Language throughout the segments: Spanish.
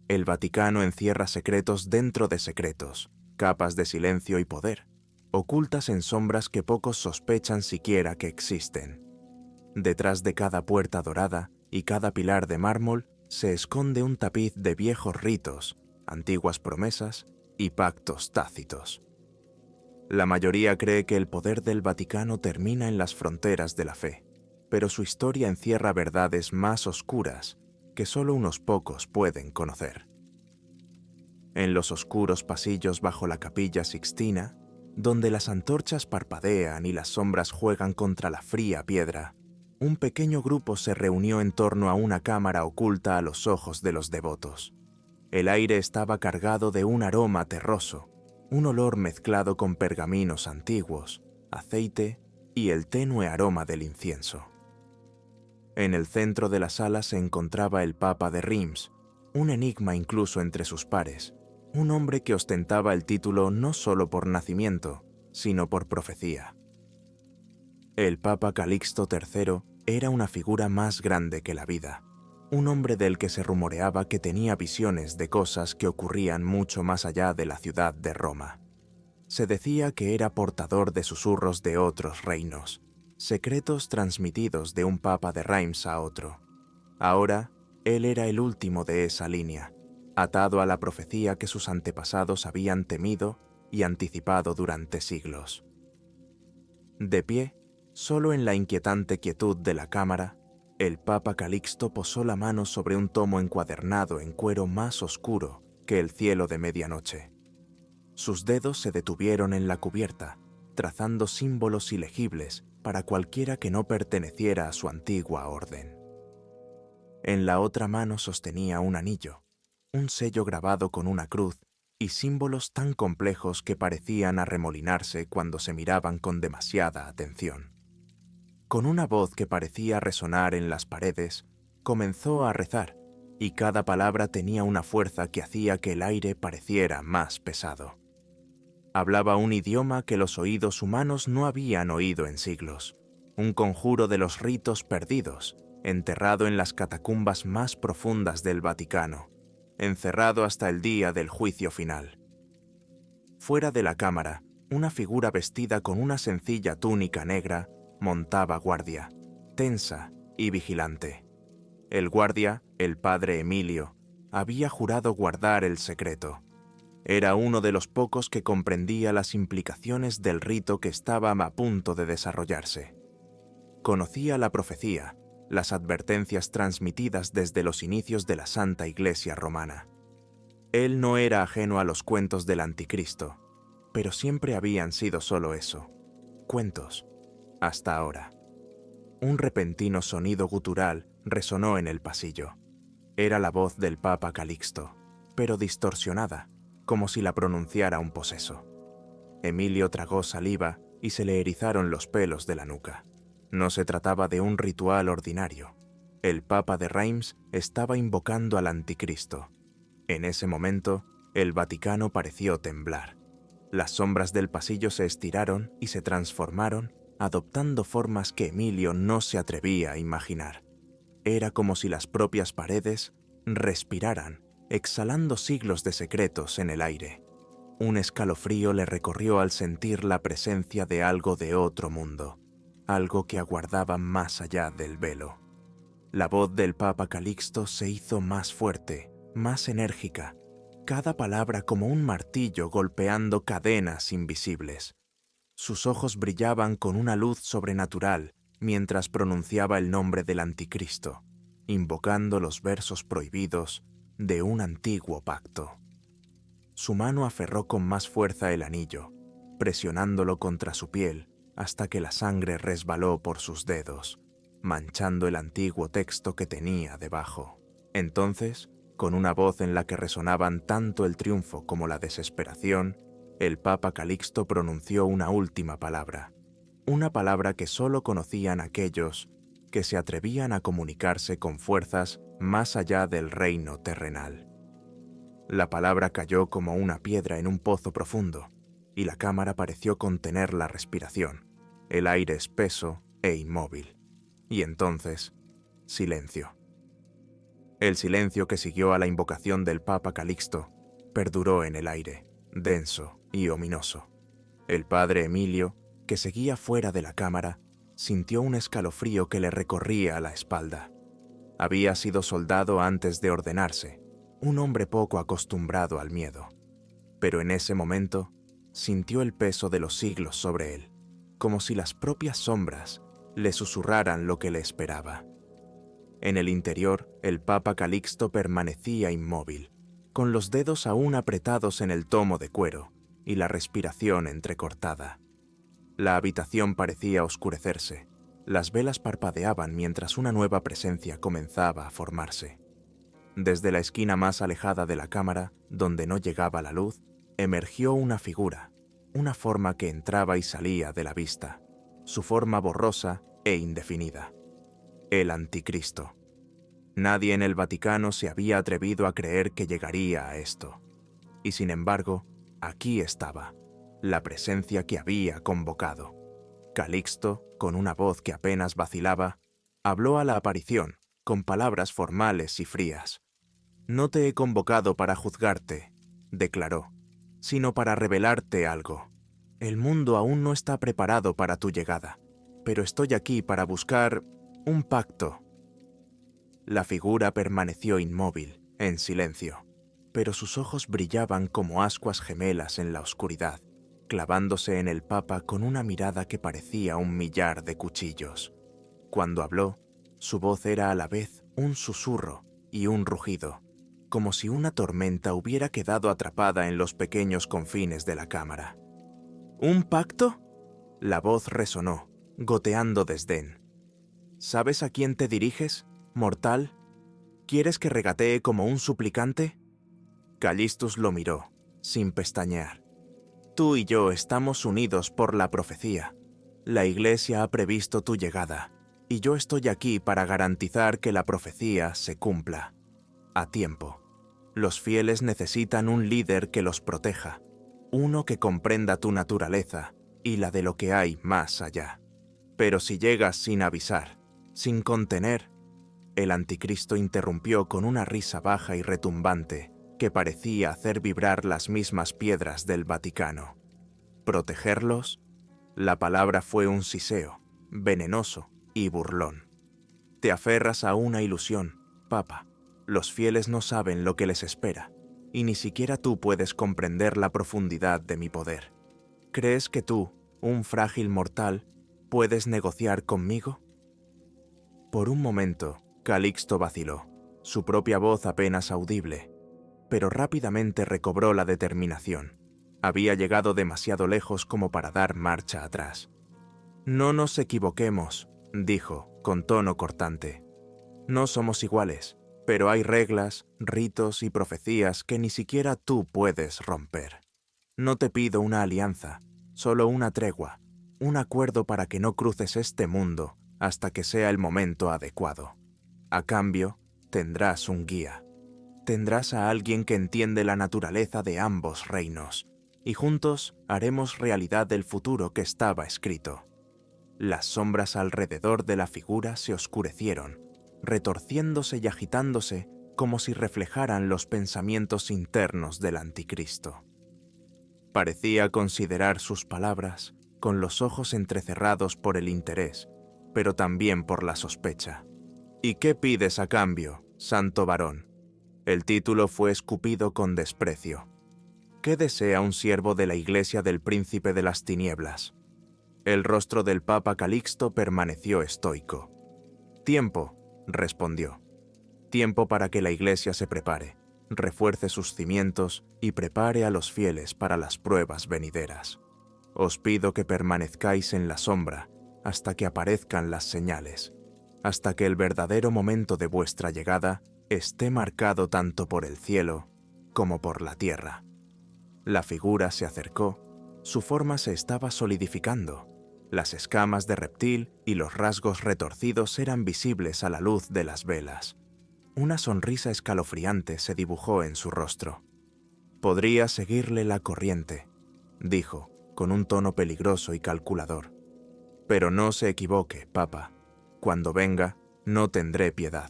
El Vaticano encierra secretos dentro de secretos, capas de silencio y poder, ocultas en sombras que pocos sospechan siquiera que existen. Detrás de cada puerta dorada y cada pilar de mármol se esconde un tapiz de viejos ritos, antiguas promesas y pactos tácitos. La mayoría cree que el poder del Vaticano termina en las fronteras de la fe, pero su historia encierra verdades más oscuras que solo unos pocos pueden conocer. En los oscuros pasillos bajo la Capilla Sixtina, donde las antorchas parpadean y las sombras juegan contra la fría piedra, un pequeño grupo se reunió en torno a una cámara oculta a los ojos de los devotos. El aire estaba cargado de un aroma terroso, un olor mezclado con pergaminos antiguos, aceite y el tenue aroma del incienso. En el centro de la sala se encontraba el Papa de Reims, un enigma incluso entre sus pares, un hombre que ostentaba el título no solo por nacimiento, sino por profecía. El Papa Calixto III era una figura más grande que la vida, un hombre del que se rumoreaba que tenía visiones de cosas que ocurrían mucho más allá de la ciudad de Roma. Se decía que era portador de susurros de otros reinos, secretos transmitidos de un papa de Reims a otro. Ahora, él era el último de esa línea, atado a la profecía que sus antepasados habían temido y anticipado durante siglos. De pie, solo en la inquietante quietud de la cámara, el Papa Calixto posó la mano sobre un tomo encuadernado en cuero más oscuro que el cielo de medianoche. Sus dedos se detuvieron en la cubierta, trazando símbolos ilegibles para cualquiera que no perteneciera a su antigua orden. En la otra mano sostenía un anillo, un sello grabado con una cruz y símbolos tan complejos que parecían arremolinarse cuando se miraban con demasiada atención. Con una voz que parecía resonar en las paredes, comenzó a rezar, y cada palabra tenía una fuerza que hacía que el aire pareciera más pesado. Hablaba un idioma que los oídos humanos no habían oído en siglos, un conjuro de los ritos perdidos, enterrado en las catacumbas más profundas del Vaticano, encerrado hasta el día del juicio final. Fuera de la cámara, una figura vestida con una sencilla túnica negra montaba guardia, tensa y vigilante. El guardia, el padre Emilio, había jurado guardar el secreto. Era uno de los pocos que comprendía las implicaciones del rito que estaba a punto de desarrollarse. Conocía la profecía, las advertencias transmitidas desde los inicios de la Santa Iglesia romana. Él no era ajeno a los cuentos del Anticristo, pero siempre habían sido solo eso, cuentos, hasta ahora. Un repentino sonido gutural resonó en el pasillo. Era la voz del Papa Calixto, pero distorsionada, como si la pronunciara un poseso. Emilio tragó saliva y se le erizaron los pelos de la nuca. No se trataba de un ritual ordinario. El Papa de Reims estaba invocando al Anticristo. En ese momento, el Vaticano pareció temblar. Las sombras del pasillo se estiraron y se transformaron, adoptando formas que Emilio no se atrevía a imaginar. Era como si las propias paredes respiraran, exhalando siglos de secretos en el aire. Un escalofrío le recorrió al sentir la presencia de algo de otro mundo, algo que aguardaba más allá del velo. La voz del Papa Calixto se hizo más fuerte, más enérgica, cada palabra como un martillo golpeando cadenas invisibles. Sus ojos brillaban con una luz sobrenatural mientras pronunciaba el nombre del Anticristo, invocando los versos prohibidos de un antiguo pacto. Su mano aferró con más fuerza el anillo, presionándolo contra su piel hasta que la sangre resbaló por sus dedos, manchando el antiguo texto que tenía debajo. Entonces, con una voz en la que resonaban tanto el triunfo como la desesperación, el Papa Calixto pronunció una última palabra, una palabra que solo conocían aquellos que se atrevían a comunicarse con fuerzas más allá del reino terrenal. La palabra cayó como una piedra en un pozo profundo, y la cámara pareció contener la respiración, el aire espeso e inmóvil. Y entonces, silencio. El silencio que siguió a la invocación del Papa Calixto perduró en el aire, denso y ominoso. El padre Emilio, que seguía fuera de la cámara, sintió un escalofrío que le recorría la espalda. Había sido soldado antes de ordenarse, un hombre poco acostumbrado al miedo. Pero en ese momento sintió el peso de los siglos sobre él, como si las propias sombras le susurraran lo que le esperaba. En el interior, el Papa Calixto permanecía inmóvil, con los dedos aún apretados en el tomo de cuero y la respiración entrecortada. La habitación parecía oscurecerse. Las velas parpadeaban mientras una nueva presencia comenzaba a formarse. Desde la esquina más alejada de la cámara, donde no llegaba la luz, emergió una figura, una forma que entraba y salía de la vista, su forma borrosa e indefinida. El Anticristo. Nadie en el Vaticano se había atrevido a creer que llegaría a esto. Y sin embargo, aquí estaba, la presencia que había convocado. Calixto, con una voz que apenas vacilaba, habló a la aparición, con palabras formales y frías. «No te he convocado para juzgarte», declaró, «sino para revelarte algo. El mundo aún no está preparado para tu llegada, pero estoy aquí para buscar un pacto». La figura permaneció inmóvil, en silencio, pero sus ojos brillaban como ascuas gemelas en la oscuridad, clavándose en el Papa con una mirada que parecía un millar de cuchillos. Cuando habló, su voz era a la vez un susurro y un rugido, como si una tormenta hubiera quedado atrapada en los pequeños confines de la cámara. «¿Un pacto?», la voz resonó, goteando desdén. «¿Sabes a quién te diriges, mortal? ¿Quieres que regatee como un suplicante?». Callistus lo miró, sin pestañear. «Tú y yo estamos unidos por la profecía. La Iglesia ha previsto tu llegada, y yo estoy aquí para garantizar que la profecía se cumpla. A tiempo. Los fieles necesitan un líder que los proteja, uno que comprenda tu naturaleza y la de lo que hay más allá. Pero si llegas sin avisar, sin contener…». El Anticristo interrumpió con una risa baja y retumbante que parecía hacer vibrar las mismas piedras del Vaticano. ¿Protegerlos? La palabra fue un siseo, venenoso y burlón. «Te aferras a una ilusión, Papa. Los fieles no saben lo que les espera, y ni siquiera tú puedes comprender la profundidad de mi poder. ¿Crees que tú, un frágil mortal, puedes negociar conmigo?». Por un momento, Calixto vaciló, su propia voz apenas audible, pero rápidamente recobró la determinación. Había llegado demasiado lejos como para dar marcha atrás. «No nos equivoquemos», dijo, con tono cortante. «No somos iguales, pero hay reglas, ritos y profecías que ni siquiera tú puedes romper. No te pido una alianza, solo una tregua, un acuerdo para que no cruces este mundo hasta que sea el momento adecuado. A cambio, tendrás un guía. Tendrás a alguien que entiende la naturaleza de ambos reinos, y juntos haremos realidad el futuro que estaba escrito». Las sombras alrededor de la figura se oscurecieron, retorciéndose y agitándose como si reflejaran los pensamientos internos del Anticristo. Parecía considerar sus palabras con los ojos entrecerrados por el interés, pero también por la sospecha. «¿Y qué pides a cambio, santo varón?». El título fue escupido con desprecio. «¿Qué desea un siervo de la Iglesia del Príncipe de las Tinieblas?». El rostro del Papa Calixto permaneció estoico. «Tiempo», respondió. «Tiempo para que la Iglesia se prepare, refuerce sus cimientos y prepare a los fieles para las pruebas venideras. Os pido que permanezcáis en la sombra hasta que aparezcan las señales, hasta que el verdadero momento de vuestra llegada esté marcado tanto por el cielo como por la tierra». La figura se acercó, su forma se estaba solidificando. Las escamas de reptil y los rasgos retorcidos eran visibles a la luz de las velas. Una sonrisa escalofriante se dibujó en su rostro. «Podría seguirle la corriente», dijo, con un tono peligroso y calculador. «Pero no se equivoque, Papa. Cuando venga, no tendré piedad.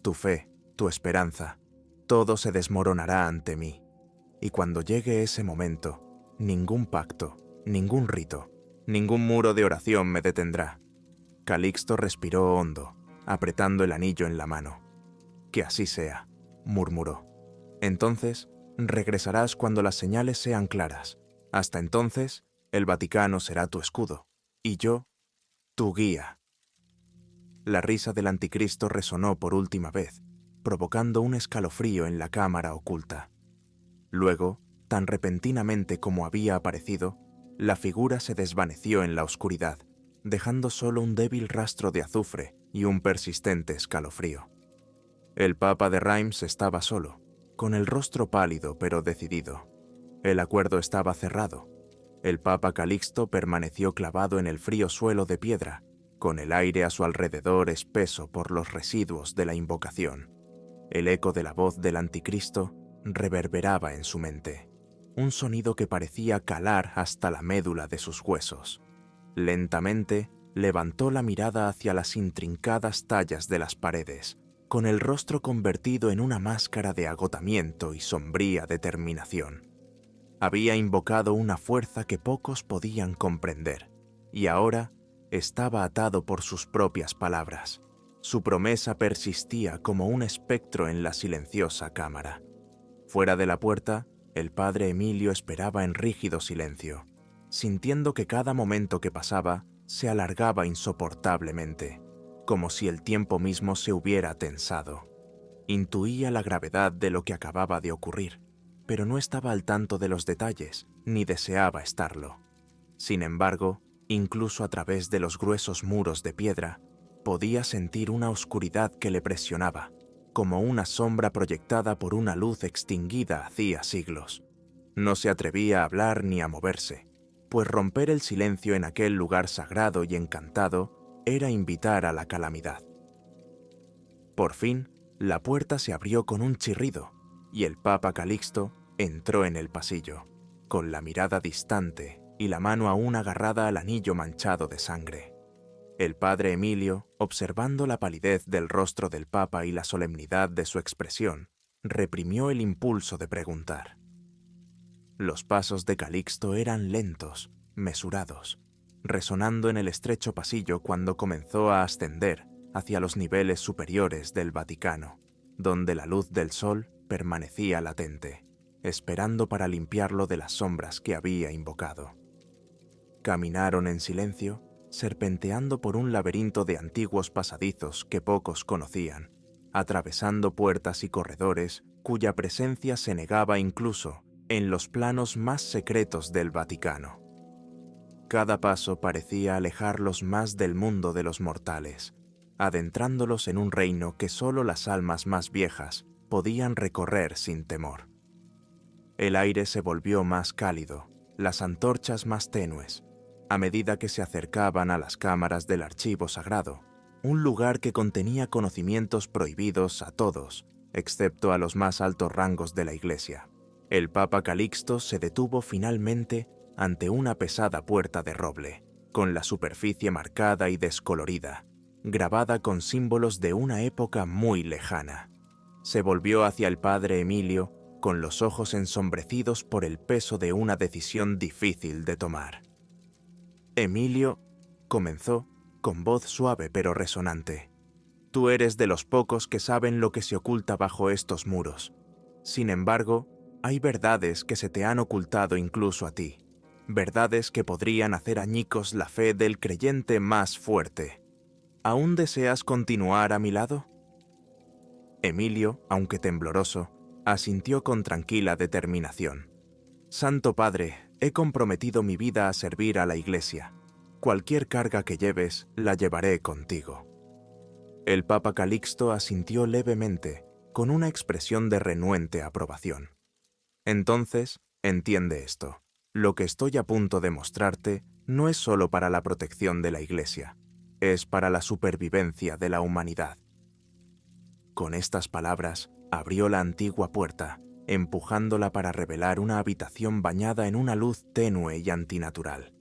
Tu fe, tu esperanza. Todo se desmoronará ante mí. Y cuando llegue ese momento, ningún pacto, ningún rito, ningún muro de oración me detendrá. Calixto respiró hondo, apretando el anillo en la mano. Que así sea, murmuró. Entonces, regresarás cuando las señales sean claras. Hasta entonces, el Vaticano será tu escudo, y yo, tu guía. La risa del anticristo resonó por última vez, provocando un escalofrío en la cámara oculta. Luego, tan repentinamente como había aparecido, la figura se desvaneció en la oscuridad, dejando solo un débil rastro de azufre y un persistente escalofrío. El Papa de Reims estaba solo, con el rostro pálido pero decidido. El acuerdo estaba cerrado. El Papa Calixto permaneció clavado en el frío suelo de piedra, con el aire a su alrededor espeso por los residuos de la invocación. El eco de la voz del anticristo reverberaba en su mente, un sonido que parecía calar hasta la médula de sus huesos. Lentamente levantó la mirada hacia las intrincadas tallas de las paredes, con el rostro convertido en una máscara de agotamiento y sombría determinación. Había invocado una fuerza que pocos podían comprender, y ahora estaba atado por sus propias palabras. Su promesa persistía como un espectro en la silenciosa cámara. Fuera de la puerta, el padre Emilio esperaba en rígido silencio, sintiendo que cada momento que pasaba se alargaba insoportablemente, como si el tiempo mismo se hubiera tensado. Intuía la gravedad de lo que acababa de ocurrir, pero no estaba al tanto de los detalles, ni deseaba estarlo. Sin embargo, incluso a través de los gruesos muros de piedra, podía sentir una oscuridad que le presionaba, como una sombra proyectada por una luz extinguida hacía siglos. No se atrevía a hablar ni a moverse, pues romper el silencio en aquel lugar sagrado y encantado era invitar a la calamidad. Por fin, la puerta se abrió con un chirrido, y el Papa Calixto entró en el pasillo, con la mirada distante y la mano aún agarrada al anillo manchado de sangre. El padre Emilio, observando la palidez del rostro del Papa y la solemnidad de su expresión, reprimió el impulso de preguntar. Los pasos de Calixto eran lentos, mesurados, resonando en el estrecho pasillo cuando comenzó a ascender hacia los niveles superiores del Vaticano, donde la luz del sol permanecía latente, esperando para limpiarlo de las sombras que había invocado. Caminaron en silencio, serpenteando por un laberinto de antiguos pasadizos que pocos conocían, atravesando puertas y corredores cuya presencia se negaba incluso en los planos más secretos del Vaticano. Cada paso parecía alejarlos más del mundo de los mortales, adentrándolos en un reino que solo las almas más viejas podían recorrer sin temor. El aire se volvió más cálido, las antorchas más tenues, a medida que se acercaban a las cámaras del archivo sagrado, un lugar que contenía conocimientos prohibidos a todos, excepto a los más altos rangos de la Iglesia. El Papa Calixto se detuvo finalmente ante una pesada puerta de roble, con la superficie marcada y descolorida, grabada con símbolos de una época muy lejana. Se volvió hacia el padre Emilio con los ojos ensombrecidos por el peso de una decisión difícil de tomar. Emilio, comenzó, con voz suave pero resonante. Tú eres de los pocos que saben lo que se oculta bajo estos muros. Sin embargo, hay verdades que se te han ocultado incluso a ti. Verdades que podrían hacer añicos la fe del creyente más fuerte. ¿Aún deseas continuar a mi lado? Emilio, aunque tembloroso, asintió con tranquila determinación. Santo Padre, he comprometido mi vida a servir a la Iglesia. Cualquier carga que lleves, la llevaré contigo. El Papa Calixto asintió levemente, con una expresión de renuente aprobación. Entonces, entiende esto. Lo que estoy a punto de mostrarte no es solo para la protección de la Iglesia, es para la supervivencia de la humanidad. Con estas palabras, abrió la antigua puerta, empujándola para revelar una habitación bañada en una luz tenue y antinatural.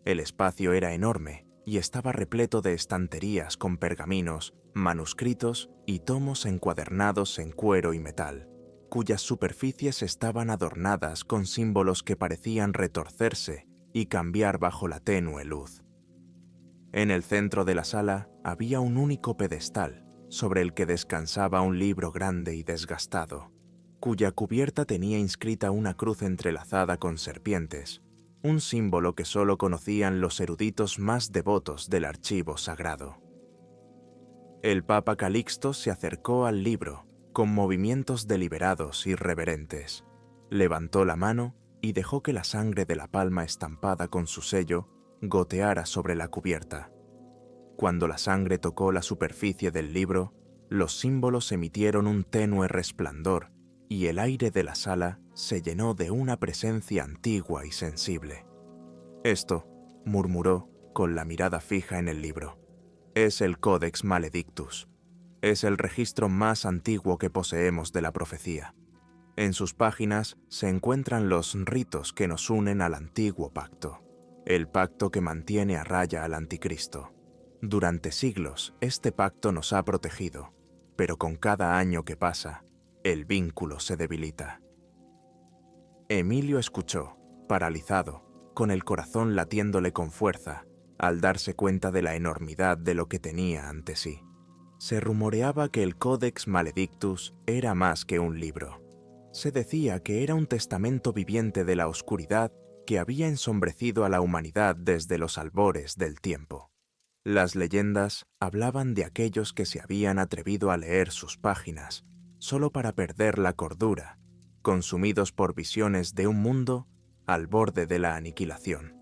El espacio era enorme, y estaba repleto de estanterías con pergaminos, manuscritos y tomos encuadernados en cuero y metal, cuyas superficies estaban adornadas con símbolos que parecían retorcerse y cambiar bajo la tenue luz. En el centro de la sala había un único pedestal, sobre el que descansaba un libro grande y desgastado, cuya cubierta tenía inscrita una cruz entrelazada con serpientes, un símbolo que solo conocían los eruditos más devotos del archivo sagrado. El Papa Calixto se acercó al libro, con movimientos deliberados y reverentes. Levantó la mano y dejó que la sangre de la palma estampada con su sello goteara sobre la cubierta. Cuando la sangre tocó la superficie del libro, los símbolos emitieron un tenue resplandor y el aire de la sala se llenó de una presencia antigua y sensible. «Esto», murmuró, con la mirada fija en el libro, «es el Codex Maledictus. Es el registro más antiguo que poseemos de la profecía. En sus páginas se encuentran los ritos que nos unen al antiguo pacto, el pacto que mantiene a raya al anticristo. Durante siglos, este pacto nos ha protegido, pero con cada año que pasa, el vínculo se debilita». Emilio escuchó, paralizado, con el corazón latiéndole con fuerza, al darse cuenta de la enormidad de lo que tenía ante sí. Se rumoreaba que el Codex Maledictus era más que un libro. Se decía que era un testamento viviente de la oscuridad que había ensombrecido a la humanidad desde los albores del tiempo. Las leyendas hablaban de aquellos que se habían atrevido a leer sus páginas, solo para perder la cordura, consumidos por visiones de un mundo al borde de la aniquilación.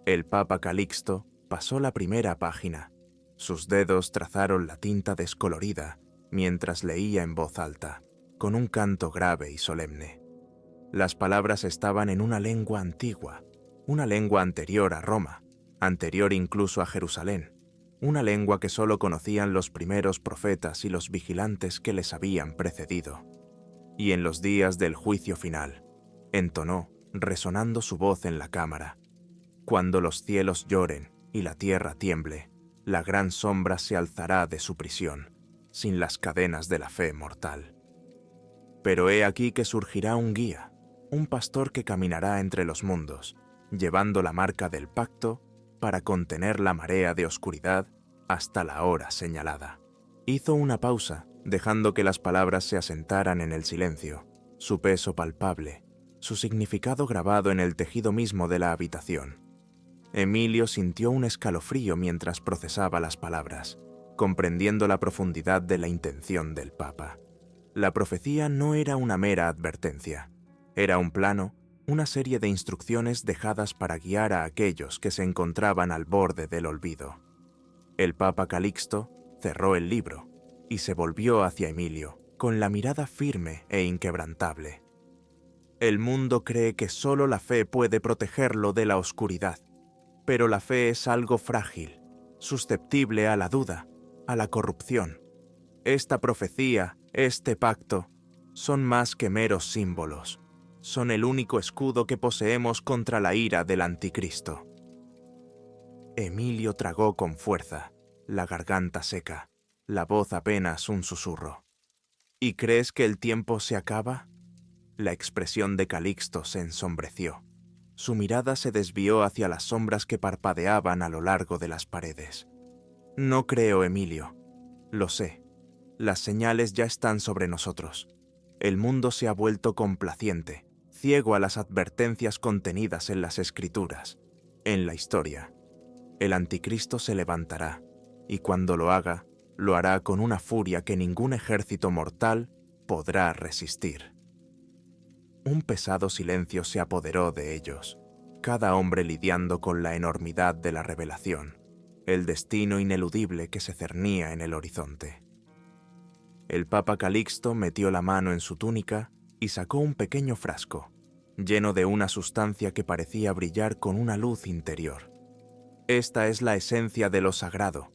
El Papa Calixto pasó la primera página. Sus dedos trazaron la tinta descolorida mientras leía en voz alta, con un canto grave y solemne. Las palabras estaban en una lengua antigua, una lengua anterior a Roma, anterior incluso a Jerusalén, una lengua que solo conocían los primeros profetas y los vigilantes que les habían precedido. Y en los días del juicio final, entonó, resonando su voz en la cámara, «Cuando los cielos lloren y la tierra tiemble, la gran sombra se alzará de su prisión, sin las cadenas de la fe mortal. Pero he aquí que surgirá un guía, un pastor que caminará entre los mundos, llevando la marca del pacto para contener la marea de oscuridad hasta la hora señalada». Hizo una pausa, dejando que las palabras se asentaran en el silencio, su peso palpable, su significado grabado en el tejido mismo de la habitación. Emilio sintió un escalofrío mientras procesaba las palabras, comprendiendo la profundidad de la intención del Papa. La profecía no era una mera advertencia, era un plano, una serie de instrucciones dejadas para guiar a aquellos que se encontraban al borde del olvido. El Papa Calixto cerró el libro y se volvió hacia Emilio, con la mirada firme e inquebrantable. «El mundo cree que solo la fe puede protegerlo de la oscuridad, pero la fe es algo frágil, susceptible a la duda, a la corrupción. Esta profecía, este pacto, son más que meros símbolos. Son el único escudo que poseemos contra la ira del anticristo». Emilio tragó con fuerza, la garganta seca, la voz apenas un susurro. «¿Y crees que el tiempo se acaba?» La expresión de Calixto se ensombreció. Su mirada se desvió hacia las sombras que parpadeaban a lo largo de las paredes. «No creo, Emilio. Lo sé. Las señales ya están sobre nosotros. El mundo se ha vuelto complaciente, ciego a las advertencias contenidas en las Escrituras, en la historia. El anticristo se levantará, y cuando lo haga, lo hará con una furia que ningún ejército mortal podrá resistir». Un pesado silencio se apoderó de ellos, cada hombre lidiando con la enormidad de la revelación, el destino ineludible que se cernía en el horizonte. El Papa Calixto metió la mano en su túnica y sacó un pequeño frasco, lleno de una sustancia que parecía brillar con una luz interior. «Esta es la esencia de lo sagrado»,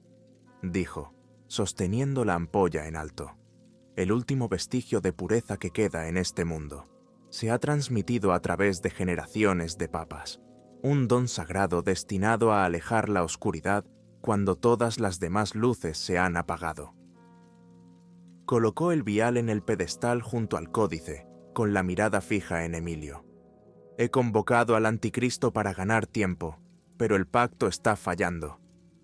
dijo, sosteniendo la ampolla en alto. «El último vestigio de pureza que queda en este mundo. Se ha transmitido a través de generaciones de papas. un don sagrado destinado a alejar la oscuridad cuando todas las demás luces se han apagado. Colocó el vial en el pedestal junto al códice, con la mirada fija en Emilio. He convocado al anticristo para ganar tiempo, pero el pacto está fallando.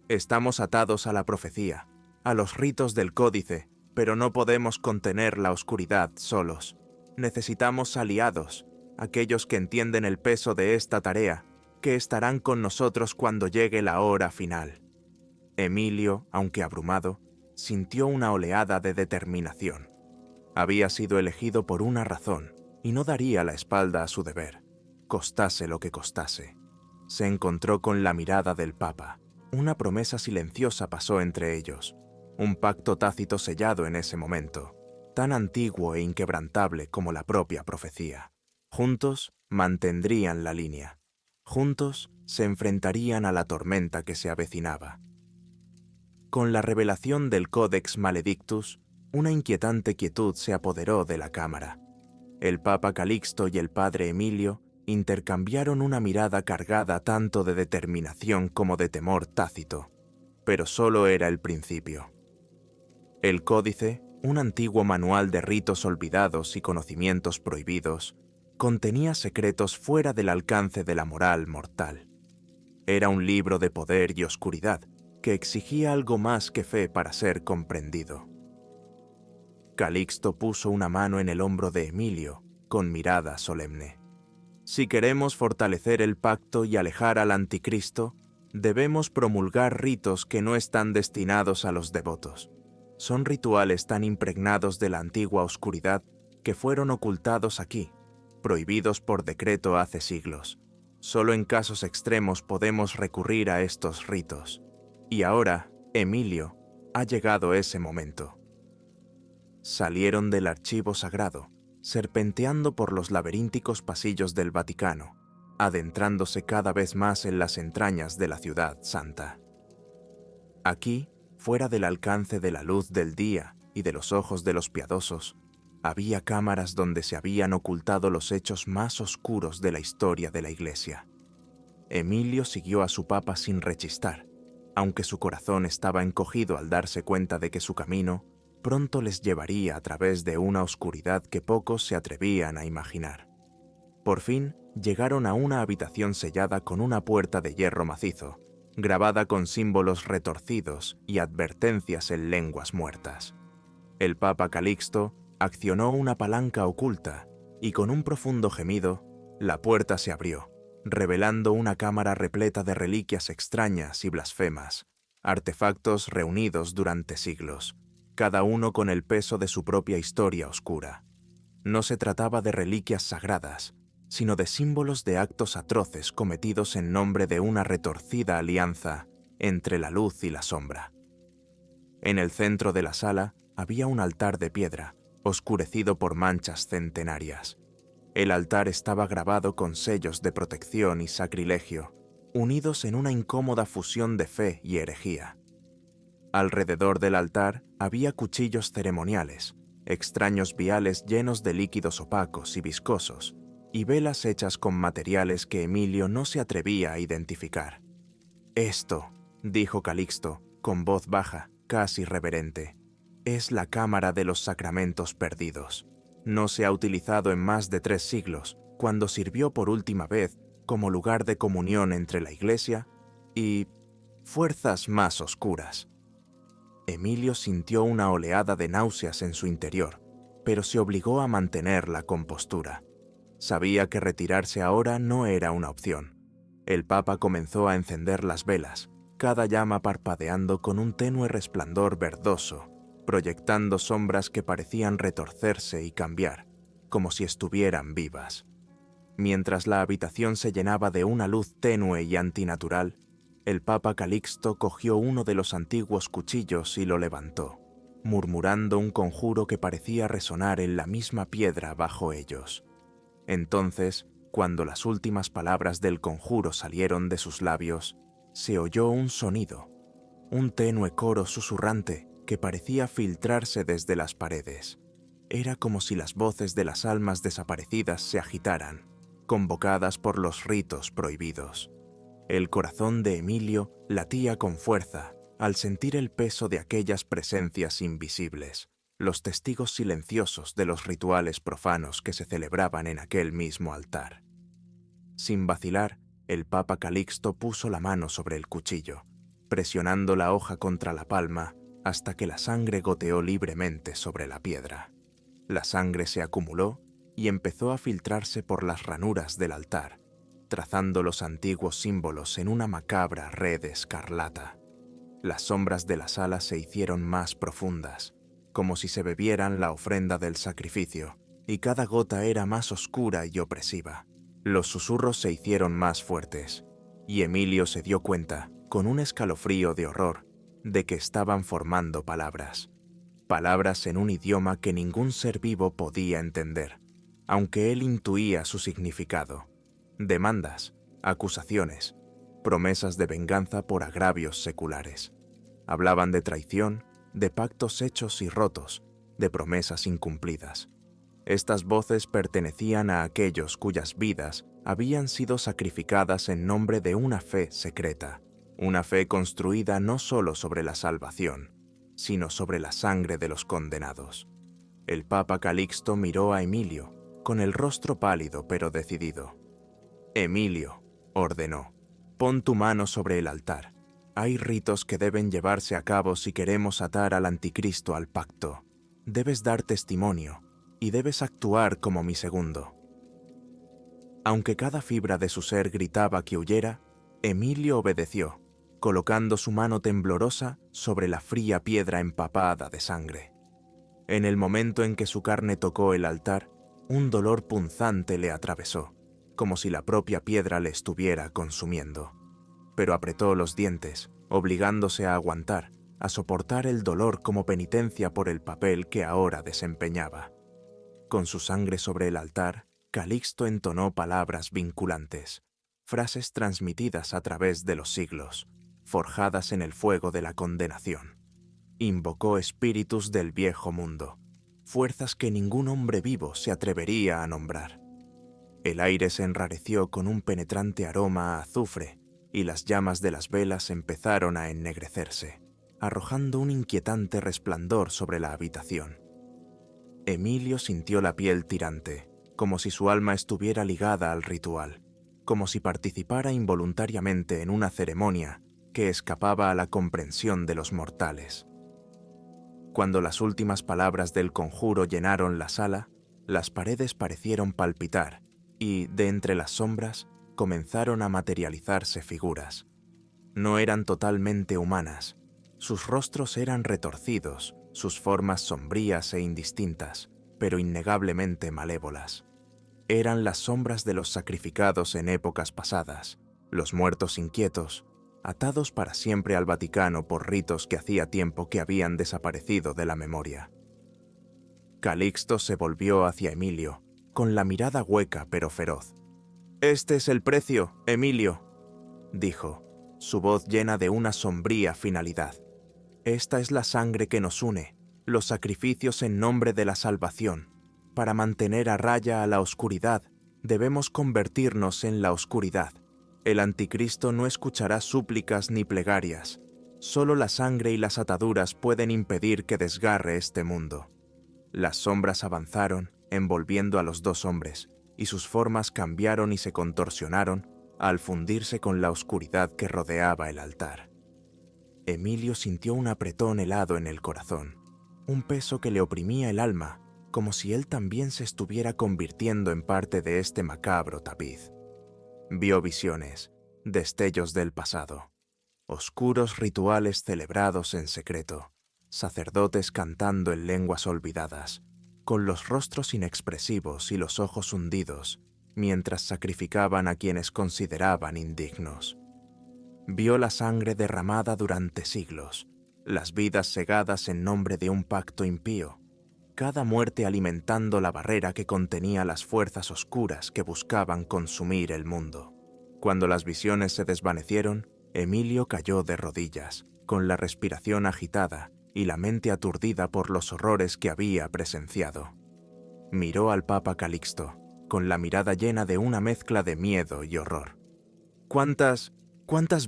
Estamos atados a la profecía, a los ritos del códice, pero no podemos contener la oscuridad solos. Necesitamos aliados, aquellos que entienden el peso de esta tarea, que estarán con nosotros cuando llegue la hora final. Emilio, aunque abrumado, sintió una oleada de determinación. Había sido elegido por una razón, y no daría la espalda a su deber, costase lo que costase. Se encontró con la mirada del Papa. Una promesa silenciosa pasó entre ellos, un pacto tácito sellado en ese momento, tan antiguo e inquebrantable como la propia profecía. Juntos mantendrían la línea. Juntos se enfrentarían a la tormenta que se avecinaba. Con la revelación del Codex Maledictus, una inquietante quietud se apoderó de la cámara. El Papa Calixto y el padre Emilio intercambiaron una mirada cargada tanto de determinación como de temor tácito, pero solo era el principio. El Códice, un antiguo manual de ritos olvidados y conocimientos prohibidos, contenía secretos fuera del alcance de la moral mortal. Era un libro de poder y oscuridad que exigía algo más que fe para ser comprendido. Calixto puso una mano en el hombro de Emilio, con mirada solemne. Si queremos fortalecer el pacto y alejar al anticristo, debemos promulgar ritos que no están destinados a los devotos. Son rituales tan impregnados de la antigua oscuridad que fueron ocultados aquí, prohibidos por decreto hace siglos. Solo en casos extremos podemos recurrir a estos ritos. Y ahora, Emilio, ha llegado ese momento. Salieron del archivo sagrado, serpenteando por los laberínticos pasillos del Vaticano, adentrándose cada vez más en las entrañas de la ciudad santa. Aquí, fuera del alcance de la luz del día y de los ojos de los piadosos, había cámaras donde se habían ocultado los hechos más oscuros de la historia de la Iglesia. Emilio siguió a su papa sin rechistar, aunque su corazón estaba encogido al darse cuenta de que su camino pronto les llevaría a través de una oscuridad que pocos se atrevían a imaginar. Por fin llegaron a una habitación sellada con una puerta de hierro macizo, grabada con símbolos retorcidos y advertencias en lenguas muertas. El Papa Calixto accionó una palanca oculta y con un profundo gemido, la puerta se abrió, revelando una cámara repleta de reliquias extrañas y blasfemas, artefactos reunidos durante siglos, cada uno con el peso de su propia historia oscura. No se trataba de reliquias sagradas, sino de símbolos de actos atroces cometidos en nombre de una retorcida alianza entre la luz y la sombra. En el centro de la sala había un altar de piedra, oscurecido por manchas centenarias. El altar estaba grabado con sellos de protección y sacrilegio, unidos en una incómoda fusión de fe y herejía. Alrededor del altar había cuchillos ceremoniales, extraños viales llenos de líquidos opacos y viscosos, y velas hechas con materiales que Emilio no se atrevía a identificar. «Esto», dijo Calixto, con voz baja, casi reverente, «es la cámara de los sacramentos perdidos. No se ha utilizado en más de 3 siglos, cuando sirvió por última vez como lugar de comunión entre la Iglesia y fuerzas más oscuras». Emilio sintió una oleada de náuseas en su interior, pero se obligó a mantener la compostura. Sabía que retirarse ahora no era una opción. El Papa comenzó a encender las velas, cada llama parpadeando con un tenue resplandor verdoso, proyectando sombras que parecían retorcerse y cambiar, como si estuvieran vivas. Mientras la habitación se llenaba de una luz tenue y antinatural, el Papa Calixto cogió uno de los antiguos cuchillos y lo levantó, murmurando un conjuro que parecía resonar en la misma piedra bajo ellos. Entonces, cuando las últimas palabras del conjuro salieron de sus labios, se oyó un sonido, un tenue coro susurrante que parecía filtrarse desde las paredes. Era como si las voces de las almas desaparecidas se agitaran, convocadas por los ritos prohibidos. El corazón de Emilio latía con fuerza al sentir el peso de aquellas presencias invisibles, los testigos silenciosos de los rituales profanos que se celebraban en aquel mismo altar. Sin vacilar, el Papa Calixto puso la mano sobre el cuchillo, presionando la hoja contra la palma hasta que la sangre goteó libremente sobre la piedra. La sangre se acumuló y empezó a filtrarse por las ranuras del altar, trazando los antiguos símbolos en una macabra red escarlata. Las sombras de la sala se hicieron más profundas, como si se bebieran la ofrenda del sacrificio, y cada gota era más oscura y opresiva. Los susurros se hicieron más fuertes, y Emilio se dio cuenta, con un escalofrío de horror, de que estaban formando palabras. Palabras en un idioma que ningún ser vivo podía entender, aunque él intuía su significado. Demandas, acusaciones, promesas de venganza por agravios seculares. Hablaban de traición, de pactos hechos y rotos, de promesas incumplidas. Estas voces pertenecían a aquellos cuyas vidas habían sido sacrificadas en nombre de una fe secreta, una fe construida no solo sobre la salvación, sino sobre la sangre de los condenados. El Papa Calixto miró a Emilio, con el rostro pálido pero decidido. «Emilio», ordenó, «pon tu mano sobre el altar. Hay ritos que deben llevarse a cabo si queremos atar al anticristo al pacto. Debes dar testimonio y debes actuar como mi segundo». Aunque cada fibra de su ser gritaba que huyera, Emilio obedeció, colocando su mano temblorosa sobre la fría piedra empapada de sangre. En el momento en que su carne tocó el altar, un dolor punzante le atravesó, como si la propia piedra le estuviera consumiendo. Pero apretó los dientes, obligándose a aguantar, a soportar el dolor como penitencia por el papel que ahora desempeñaba. Con su sangre sobre el altar, Calixto entonó palabras vinculantes, frases transmitidas a través de los siglos, forjadas en el fuego de la condenación. Invocó espíritus del viejo mundo, fuerzas que ningún hombre vivo se atrevería a nombrar. El aire se enrareció con un penetrante aroma a azufre y las llamas de las velas empezaron a ennegrecerse, arrojando un inquietante resplandor sobre la habitación. Emilio sintió la piel tirante, como si su alma estuviera ligada al ritual, como si participara involuntariamente en una ceremonia que escapaba a la comprensión de los mortales. Cuando las últimas palabras del conjuro llenaron la sala, las paredes parecieron palpitar y, de entre las sombras, comenzaron a materializarse figuras. No eran totalmente humanas, sus rostros eran retorcidos, sus formas sombrías e indistintas, pero innegablemente malévolas. Eran las sombras de los sacrificados en épocas pasadas, los muertos inquietos, atados para siempre al Vaticano por ritos que hacía tiempo que habían desaparecido de la memoria. Calixto se volvió hacia Emilio, con la mirada hueca pero feroz. «Este es el precio, Emilio», dijo, su voz llena de una sombría finalidad. «Esta es la sangre que nos une, los sacrificios en nombre de la salvación. Para mantener a raya a la oscuridad, debemos convertirnos en la oscuridad. El anticristo no escuchará súplicas ni plegarias. Solo la sangre y las ataduras pueden impedir que desgarre este mundo». Las sombras avanzaron, envolviendo a los dos hombres, y sus formas cambiaron y se contorsionaron al fundirse con la oscuridad que rodeaba el altar. Emilio sintió un apretón helado en el corazón, un peso que le oprimía el alma, como si él también se estuviera convirtiendo en parte de este macabro tapiz. Vio visiones, destellos del pasado, oscuros rituales celebrados en secreto, sacerdotes cantando en lenguas olvidadas, con los rostros inexpresivos y los ojos hundidos, mientras sacrificaban a quienes consideraban indignos. Vio la sangre derramada durante siglos, las vidas segadas en nombre de un pacto impío, cada muerte alimentando la barrera que contenía las fuerzas oscuras que buscaban consumir el mundo. Cuando las visiones se desvanecieron, Emilio cayó de rodillas, con la respiración agitada y la mente aturdida por los horrores que había presenciado. Miró al Papa Calixto, con la mirada llena de una mezcla de miedo y horror. ¿Cuántas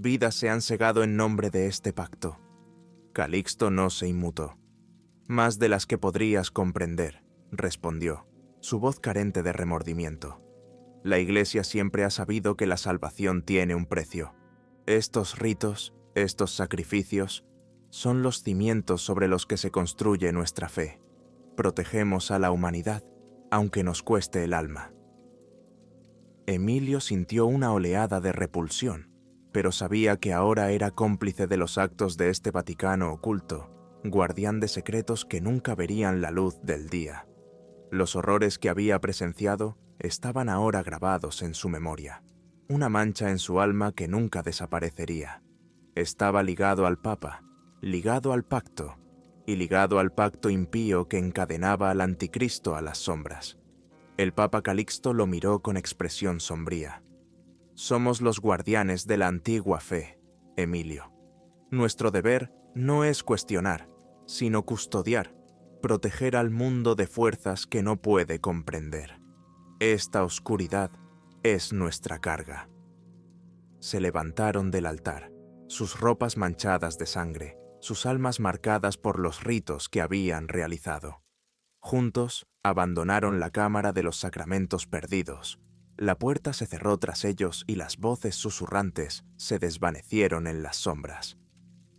vidas se han cegado en nombre de este pacto? Calixto no se inmutó. Más de las que podrías comprender, respondió, su voz carente de remordimiento. La Iglesia siempre ha sabido que la salvación tiene un precio. Estos ritos, estos sacrificios, son los cimientos sobre los que se construye nuestra fe. Protegemos a la humanidad, aunque nos cueste el alma. Emilio sintió una oleada de repulsión, pero sabía que ahora era cómplice de los actos de este Vaticano oculto, guardián de secretos que nunca verían la luz del día. Los horrores que había presenciado estaban ahora grabados en su memoria, una mancha en su alma que nunca desaparecería. Estaba ligado al Papa, ligado al pacto, y ligado al pacto impío que encadenaba al anticristo a las sombras. El Papa Calixto lo miró con expresión sombría. Somos los guardianes de la antigua fe, Emilio. Nuestro deber no es cuestionar, sino custodiar, proteger al mundo de fuerzas que no puede comprender. Esta oscuridad es nuestra carga. Se levantaron del altar, sus ropas manchadas de sangre, sus almas marcadas por los ritos que habían realizado. Juntos abandonaron la cámara de los sacramentos perdidos. La puerta se cerró tras ellos y las voces susurrantes se desvanecieron en las sombras.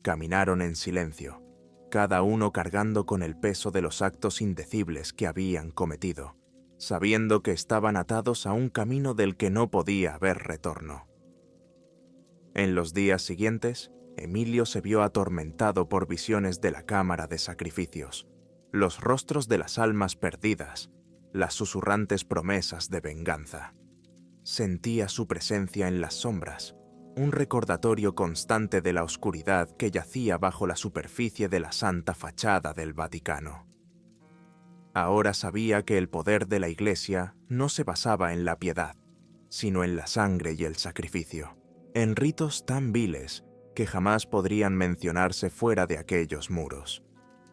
Caminaron en silencio, cada uno cargando con el peso de los actos indecibles que habían cometido, sabiendo que estaban atados a un camino del que no podía haber retorno. En los días siguientes, Emilio se vio atormentado por visiones de la cámara de sacrificios, los rostros de las almas perdidas, las susurrantes promesas de venganza. Sentía su presencia en las sombras, un recordatorio constante de la oscuridad que yacía bajo la superficie de la santa fachada del Vaticano. Ahora sabía que el poder de la Iglesia no se basaba en la piedad, sino en la sangre y el sacrificio, en ritos tan viles que jamás podrían mencionarse fuera de aquellos muros.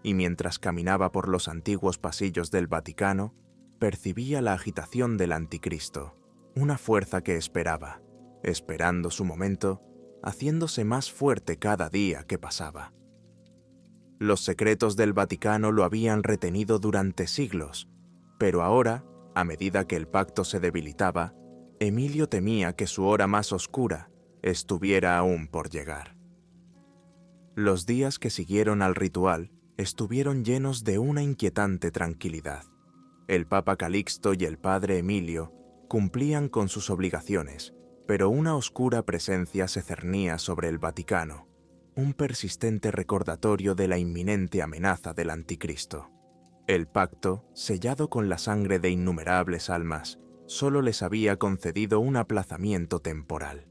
Y mientras caminaba por los antiguos pasillos del Vaticano, percibía la agitación del anticristo, una fuerza que esperaba, esperando su momento, haciéndose más fuerte cada día que pasaba. Los secretos del Vaticano lo habían retenido durante siglos, pero ahora, a medida que el pacto se debilitaba, Emilio temía que su hora más oscura estuviera aún por llegar. Los días que siguieron al ritual estuvieron llenos de una inquietante tranquilidad. El Papa Calixto y el Padre Emilio cumplían con sus obligaciones, pero una oscura presencia se cernía sobre el Vaticano, un persistente recordatorio de la inminente amenaza del anticristo. El pacto, sellado con la sangre de innumerables almas, solo les había concedido un aplazamiento temporal.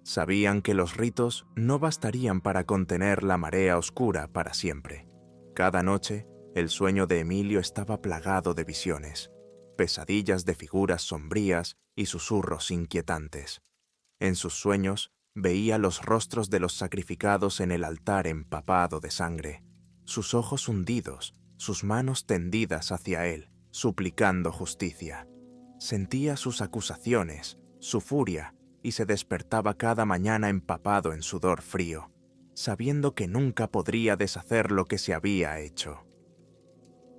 Sabían que los ritos no bastarían para contener la marea oscura para siempre. Cada noche, el sueño de Emilio estaba plagado de visiones, pesadillas de figuras sombrías y susurros inquietantes. En sus sueños, veía los rostros de los sacrificados en el altar empapado de sangre, sus ojos hundidos, sus manos tendidas hacia él, suplicando justicia. Sentía sus acusaciones, su furia, y se despertaba cada mañana empapado en sudor frío, sabiendo que nunca podría deshacer lo que se había hecho.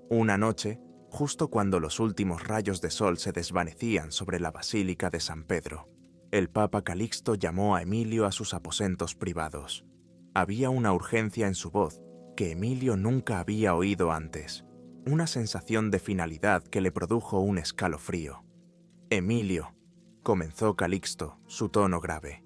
Una noche, justo cuando los últimos rayos de sol se desvanecían sobre la Basílica de San Pedro, el Papa Calixto llamó a Emilio a sus aposentos privados. Había una urgencia en su voz que Emilio nunca había oído antes, una sensación de finalidad que le produjo un escalofrío. «Emilio», comenzó Calixto, su tono grave,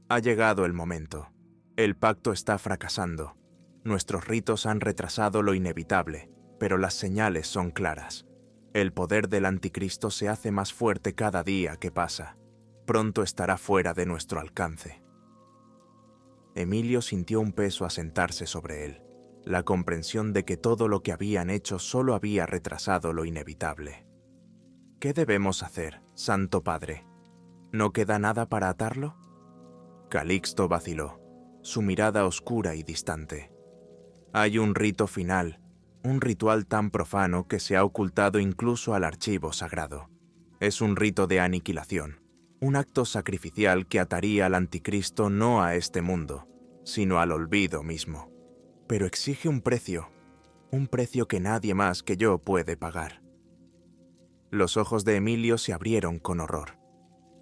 «ha llegado el momento. El pacto está fracasando. Nuestros ritos han retrasado lo inevitable, pero las señales son claras. El poder del anticristo se hace más fuerte cada día que pasa. Pronto estará fuera de nuestro alcance». Emilio sintió un peso asentarse sobre él, la comprensión de que todo lo que habían hecho solo había retrasado lo inevitable. «¿Qué debemos hacer, Santo Padre? ¿No queda nada para atarlo?» Calixto vaciló, su mirada oscura y distante. «Hay un rito final, un ritual tan profano que se ha ocultado incluso al archivo sagrado. Es un rito de aniquilación, un acto sacrificial que ataría al anticristo no a este mundo, sino al olvido mismo. Pero exige un precio que nadie más que yo puede pagar. Los ojos de Emilio se abrieron con horror.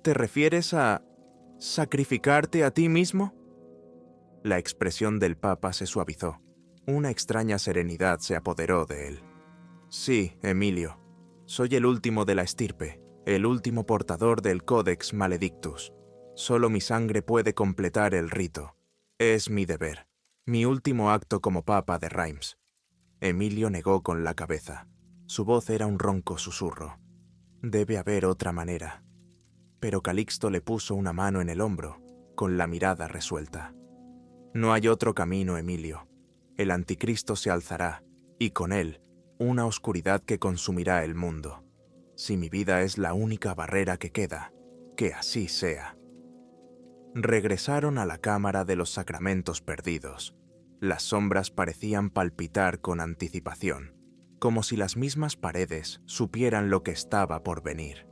¿Te refieres a sacrificarte a ti mismo? La expresión del Papa se suavizó. Una extraña serenidad se apoderó de él. Sí, Emilio. Soy el último de la estirpe, el último portador del Codex Maledictus. Solo mi sangre puede completar el rito. Es mi deber, mi último acto como Papa de Reims. Emilio negó con la cabeza. Su voz era un ronco susurro. Debe haber otra manera. Pero Calixto le puso una mano en el hombro, con la mirada resuelta. No hay otro camino, Emilio. El anticristo se alzará, y con él, una oscuridad que consumirá el mundo. Si mi vida es la única barrera que queda, que así sea. Regresaron a la cámara de los sacramentos perdidos. Las sombras parecían palpitar con anticipación, como si las mismas paredes supieran lo que estaba por venir.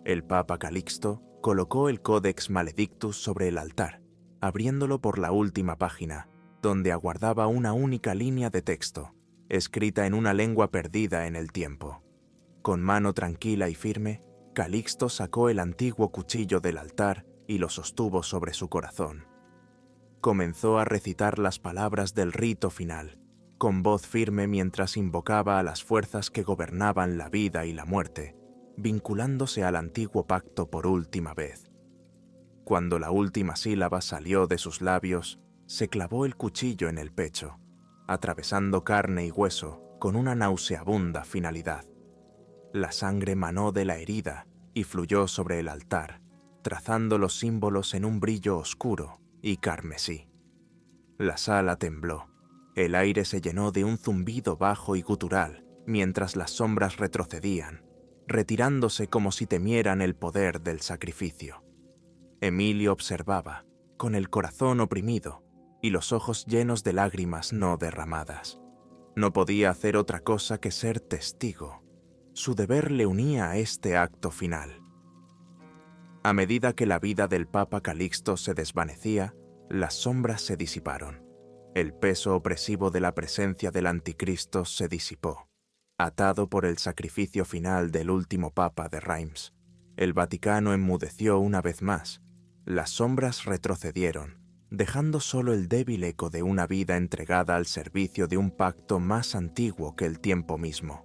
El Papa Calixto colocó el Codex Maledictus sobre el altar, abriéndolo por la última página, donde aguardaba una única línea de texto, escrita en una lengua perdida en el tiempo. Con mano tranquila y firme, Calixto sacó el antiguo cuchillo del altar y lo sostuvo sobre su corazón. Comenzó a recitar las palabras del rito final, con voz firme mientras invocaba a las fuerzas que gobernaban la vida y la muerte, vinculándose al antiguo pacto por última vez. Cuando la última sílaba salió de sus labios, se clavó el cuchillo en el pecho, atravesando carne y hueso con una nauseabunda finalidad. La sangre manó de la herida y fluyó sobre el altar, trazando los símbolos en un brillo oscuro y carmesí. La sala tembló. El aire se llenó de un zumbido bajo y gutural, mientras las sombras retrocedían, retirándose como si temieran el poder del sacrificio. Emilio observaba, con el corazón oprimido y los ojos llenos de lágrimas no derramadas. No podía hacer otra cosa que ser testigo. Su deber le unía a este acto final. A medida que la vida del Papa Calixto se desvanecía, las sombras se disiparon. El peso opresivo de la presencia del anticristo se disipó, atado por el sacrificio final del último Papa de Reims. El Vaticano enmudeció una vez más. Las sombras retrocedieron, dejando solo el débil eco de una vida entregada al servicio de un pacto más antiguo que el tiempo mismo.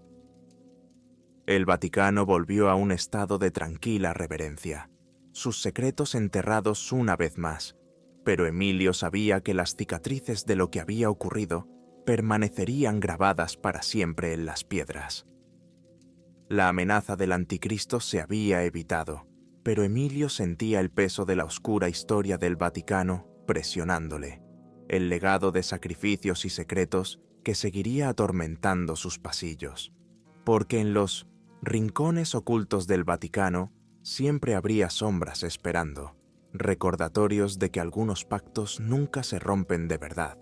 El Vaticano volvió a un estado de tranquila reverencia, sus secretos enterrados una vez más, pero Emilio sabía que las cicatrices de lo que había ocurrido permanecerían grabadas para siempre en las piedras. La amenaza del anticristo se había evitado, pero Emilio sentía el peso de la oscura historia del Vaticano presionándole, el legado de sacrificios y secretos que seguiría atormentando sus pasillos. Porque en los rincones ocultos del Vaticano siempre habría sombras esperando, recordatorios de que algunos pactos nunca se rompen de verdad,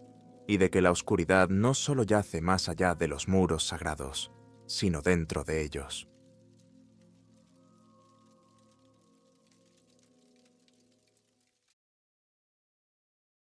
y de que la oscuridad no solo yace más allá de los muros sagrados, sino dentro de ellos.